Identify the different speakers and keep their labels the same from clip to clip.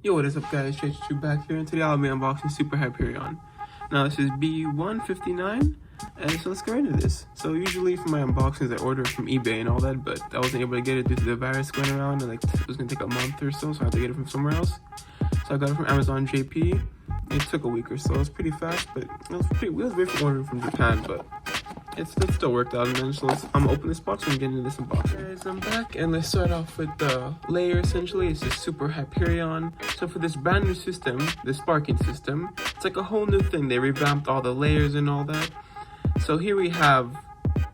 Speaker 1: Yo, what is up guys, J2 back here, and today I'll be unboxing Super Hyperion. Now this is B-159, and so let's get into this. So usually for my unboxings I order from eBay and all that, but I wasn't able to get it due to the virus going around, and it was going to take a month or so, so I had to get it from somewhere else. So I got it from Amazon JP. It took a week or so, it was pretty fast, but it was weird for ordering from Japan, but it still worked out. And then so I'm gonna open this box and get into this unboxing. Guys, I'm back, and let's start off with the layer. Essentially, it's a Super Hyperion. So for this brand new system, the sparking system, it's like a whole new thing. They revamped all the layers and all that. So here we have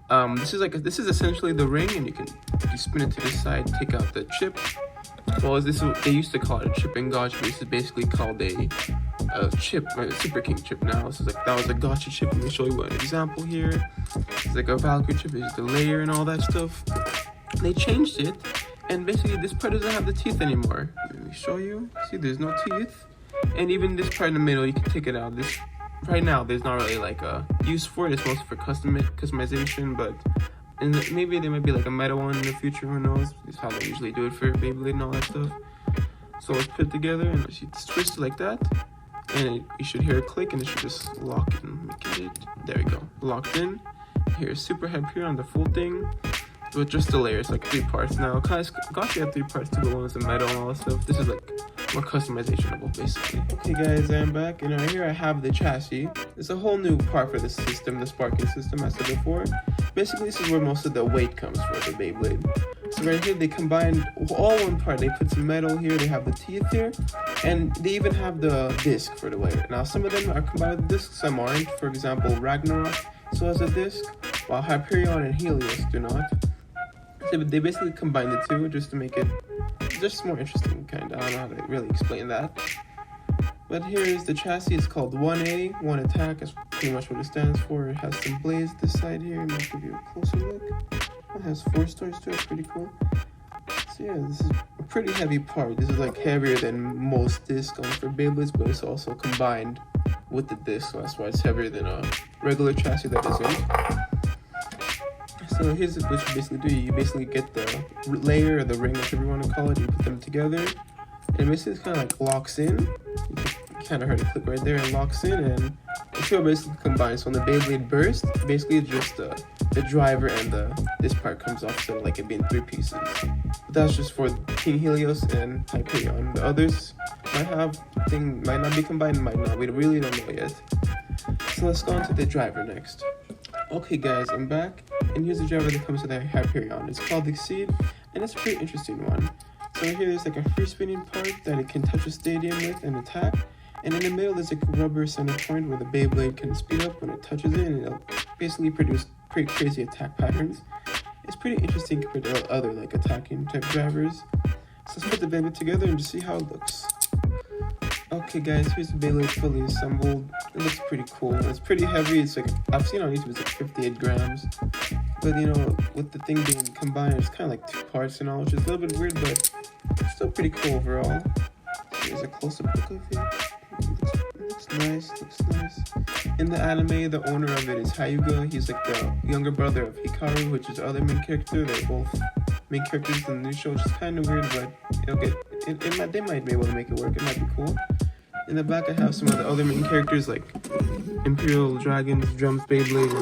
Speaker 1: this is essentially the ring, and you spin it to the side, take out the chip. Well, they used to call it a chip and gauge, but this is basically called a chip, a Super King chip now. So that was a gotcha chip. Let me show you an example here. It's like a Valkyrie chip, it's the layer and all that stuff. They changed it, and basically this part doesn't have the teeth anymore. Let me show you. See, there's no teeth, and even this part in the middle, you can take it out. This right now, there's not really like a use for it. It's mostly for customization, but maybe there might be like a metal one in the future. Who knows? This is how they usually do it for Beyblade and all that stuff. So let's put it together, and you twist it like that. And you should hear a click, and it should just lock in. There we go, locked in. Here's Super Hyperion, the full thing, with just the layers, like 3 parts. Now, Gotcha had 3 parts too, but one was the metal and all that stuff. This is like more customizationable, basically. Okay, guys, I'm back, and right here I have the chassis. It's a whole new part for the system, the sparking system, as I said before. Basically, this is where most of the weight comes for the Beyblade. So right here, they combined all one part. They put some metal here, they have the teeth here, and they even have the disc for the layer. Now, some of them are combined with discs, some aren't. For example, Ragnarok still has a disc, while Hyperion and Helios do not. So they basically combined the two just to make it just more interesting, kind of. I don't know how to really explain that. But here is the chassis. It's called 1A, One Attack. That's pretty much what it stands for. It has some blades this side here. I'll give you a closer look. It has 4 stars to it, pretty cool. So yeah, this is a pretty heavy part. This is like heavier than most discs for Beyblades, but it's also combined with the disc, so that's why it's heavier than a regular chassis that isn't. So here's what you basically do. You basically get the layer or the ring, whatever you want to call it, you put them together, and basically it kind of like locks in. You kind of heard it click right there, and locks in, and the two are basically combined. So on the Beyblade Burst, basically it's just the driver and this part comes off, so like it being 3 pieces. But that's just for King Helios and Hyperion. The others might not be combined, might not. We really don't know yet. So let's go on to the driver next. Okay guys, I'm back, and here's the driver that comes with the Hyperion. It's called Xceed, and it's a pretty interesting one. So here there's like a free spinning part that it can touch a stadium with and attack, and in the middle there's like a rubber center point where the Beyblade can speed up when it touches it, and it'll basically produce pretty crazy attack patterns. It's pretty interesting compared to other like attacking type drivers. So let's put the Beyblade together and just see how it looks. Okay guys, here's the Beyblade fully assembled. It looks pretty cool. It's pretty heavy. It's like, I've seen on YouTube it's like 58 grams. But you know, with the thing being combined, it's kind of like 2 parts and all, which is a little bit weird, but it's still pretty cool overall. Here's a close-up look of it. Looks nice. In the anime, the owner of it is Hyuga. He's like the younger brother of Hikaru, which is the other main character. They're both main characters in the new show, which is kind of weird, but they might be able to make it work. It might be cool. In the back, I have some of the other main characters like Imperial Dragons, Drums Beyblade,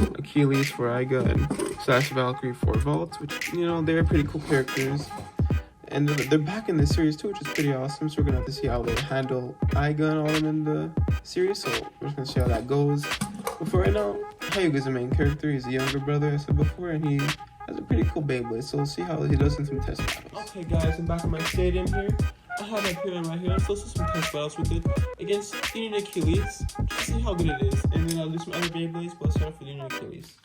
Speaker 1: and Achilles for Iga, and Slash Valkyrie for Vault, which, you know, they're pretty cool characters. And they're back in the series too, which is pretty awesome. So we're gonna have to see how they handle Iga and all of them in the series. So we're just gonna see how that goes. But for right now, Hyuga's the main character. He's a younger brother, I said before, and he has a pretty cool Beyblade. So we'll see how he does in some test battles. Okay guys, I'm back in my stadium here. I have my Hyperion right here. So let's do some test battles with it against Union Achilles. Just to see how good it is. And then I'll do some other Beyblades, but let's start off with Union Achilles.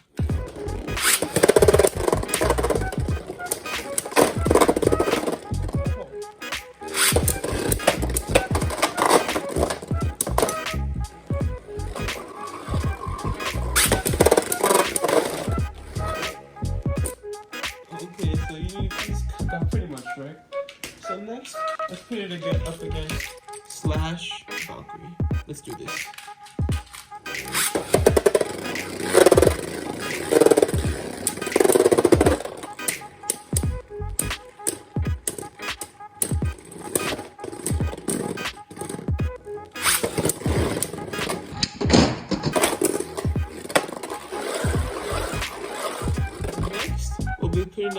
Speaker 1: Okay, so Union Achilles got pretty much right. So next, let's put it again up against Slash Valkyrie. Let's do this.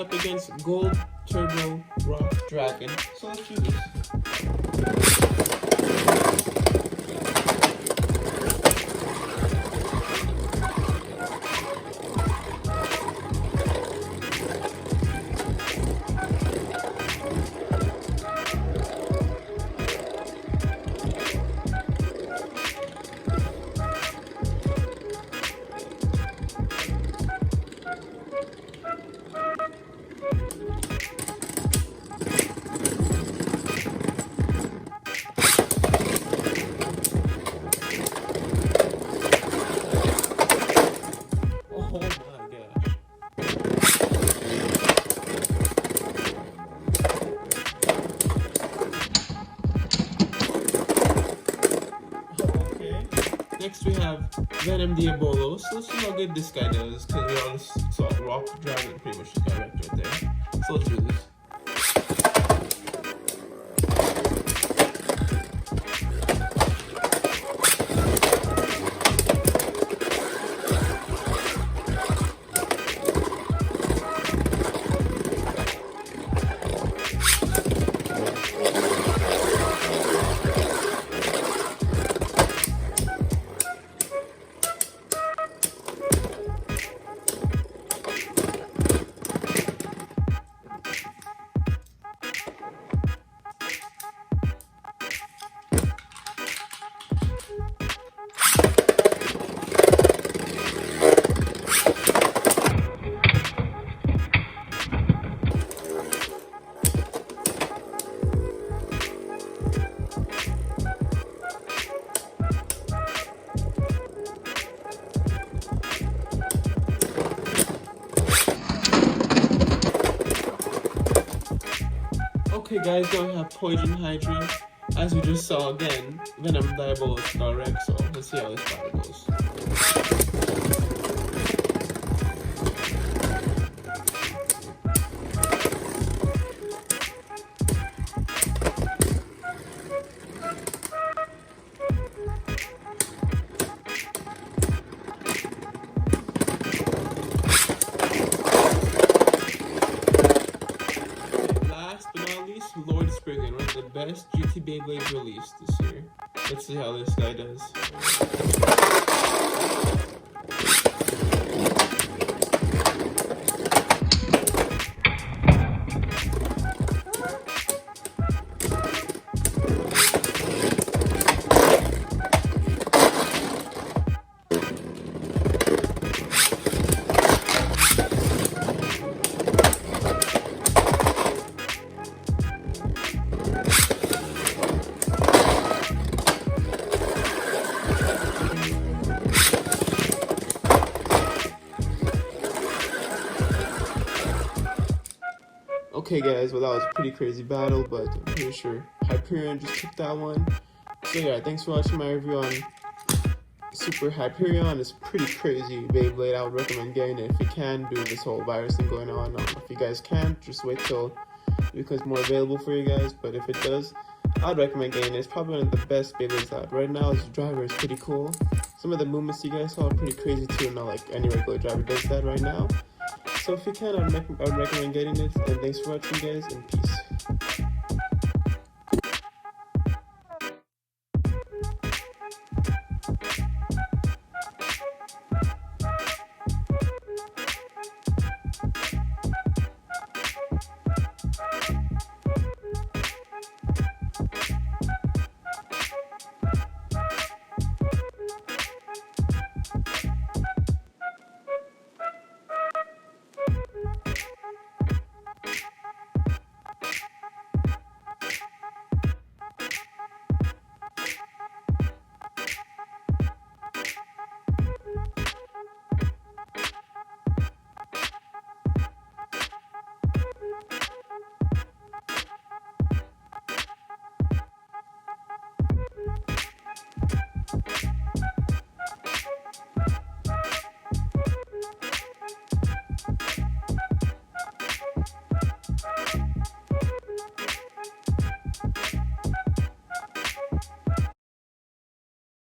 Speaker 1: up against Gold Turbo Rock Dragon. So let's do this. Next we have Venom Diabolo. So let's see how good this guy does, because we all saw Rock Dragon pretty much just got wrecked right there. So let's do this. Okay guys, now we have Poison Hydra. As we just saw again, Venom Diabolo is direct, so let's see how this battle goes. Lord Spriggan, one of the best GT Beyblades released this year. Let's see how this guy does. Okay guys, well that was a pretty crazy battle, but I'm pretty sure Hyperion just took that one. So yeah, thanks for watching my review on Super Hyperion. It's pretty crazy Beyblade. I would recommend getting it if you can, due to this whole virus thing going on. If you guys can't, just wait till it becomes more available for you guys, but if it does, I'd recommend getting it. It's probably one of the best Beyblades out right now. This driver is pretty cool. Some of the movements you guys saw are pretty crazy too, not like any regular driver does that right now. So if you can, I'd recommend getting it, and thanks for watching guys, and peace.